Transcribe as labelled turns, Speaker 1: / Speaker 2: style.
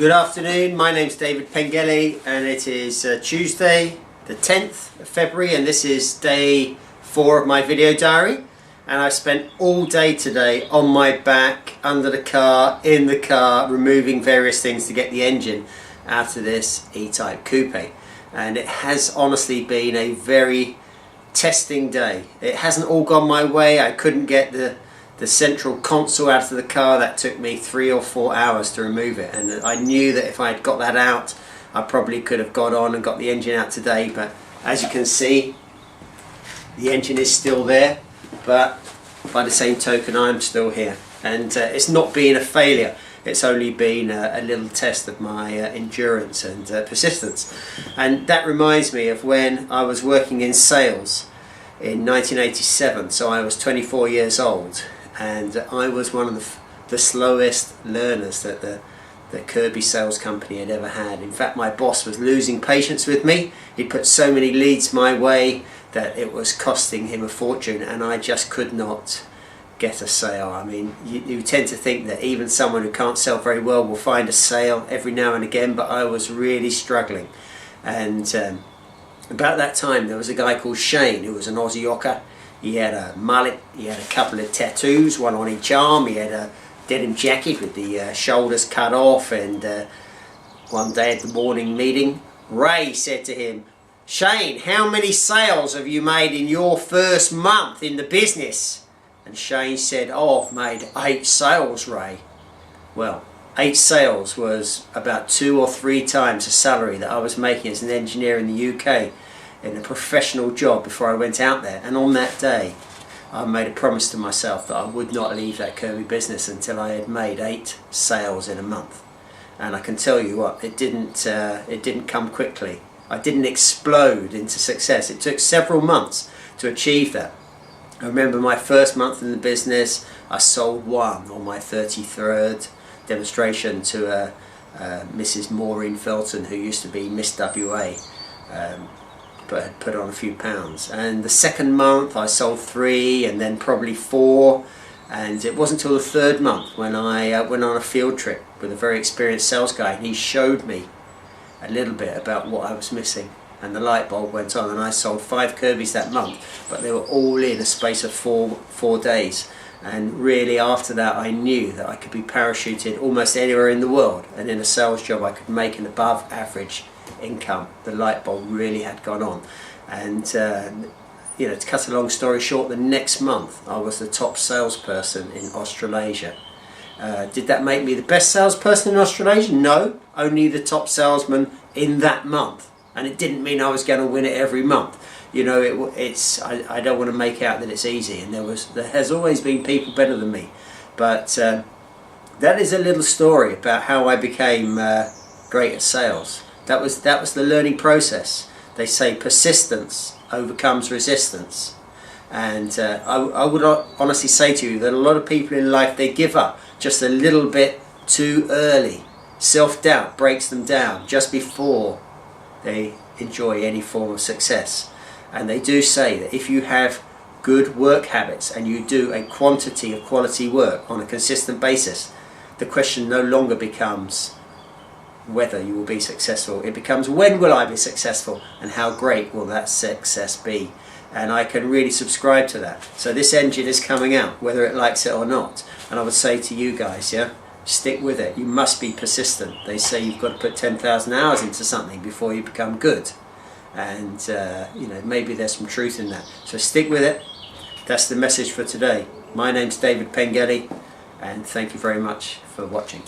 Speaker 1: Good afternoon, my name's David Pengelly and it is Tuesday the 10th of February and this is day 4 of my video diary, and I spent all day today on my back, under the car, in the car, removing various things to get the engine out of this E-Type coupe, and it has honestly been a very testing day. It hasn't all gone my way. I couldn't get the central console out of the car. That took me 3 or 4 hours to remove it, and I knew that if I had got that out I probably could have got on and got the engine out today, but as you can see the engine is still there, but by the same token I'm still here, and it's not been a failure, it's only been a little test of my endurance and persistence. And that reminds me of when I was working in sales in 1987, so I was 24 years old, and I was one of the slowest learners that the Kirby sales company had ever had. In fact, my boss was losing patience with me. He put so many leads my way that it was costing him a fortune, and I just could not get a sale. I mean, you tend to think that even someone who can't sell very well will find a sale every now and again, but I was really struggling. And about that time there was a guy called Shane who was an Aussie Ocker. He had a mullet, he had a couple of tattoos, one on each arm, he had a denim jacket with the shoulders cut off, and one day at the morning meeting Ray said to him, "Shane, how many sales have you made in your first month in the business?" And Shane said, "Oh, I've made 8 sales, Ray." Well, 8 sales was about 2 or 3 times the salary that I was making as an engineer in the UK in a professional job before I went out there. And on that day I made a promise to myself that I would not leave that Kirby business until I had made 8 sales in a month. And I can tell you what, it didn't come quickly. I didn't explode into success. It took several months to achieve that. I remember my first month in the business, I sold 1 on my 33rd demonstration to Mrs. Maureen Felton, who used to be Miss WA, but had put on a few pounds. And the second month I sold 3, and then probably 4, and it wasn't until the 3rd month when I went on a field trip with a very experienced sales guy, and he showed me a little bit about what I was missing, and the light bulb went on, and I sold 5 Kirbys that month, but they were all in a space of 4 days. And really after that I knew that I could be parachuted almost anywhere in the world, and in a sales job I could make an above average income. The light bulb really had gone on, and you know, to cut a long story short, the next month I was the top salesperson in Australasia. Did that make me the best salesperson in Australasia? No, only the top salesman in that month, and it didn't mean I was going to win it every month. You know, I don't want to make out that it's easy, and there has always been people better than me, but that is a little story about how I became great at sales. That was the learning process. They say persistence overcomes resistance, and I would honestly say to you that a lot of people in life, they give up just a little bit too early. Self-doubt breaks them down just before they enjoy any form of success. And they do say that if you have good work habits and you do a quantity of quality work on a consistent basis, the question no longer becomes whether you will be successful. It becomes, when will I be successful, and how great will that success be? And I can really subscribe to that. So this engine is coming out whether it likes it or not, and I would say to you guys, yeah, stick with it. You must be persistent. They say you've got to put 10,000 hours into something before you become good, and you know, maybe there's some truth in that. So stick with it. That's the message for today. My name's David Pengelly, and thank you very much for watching.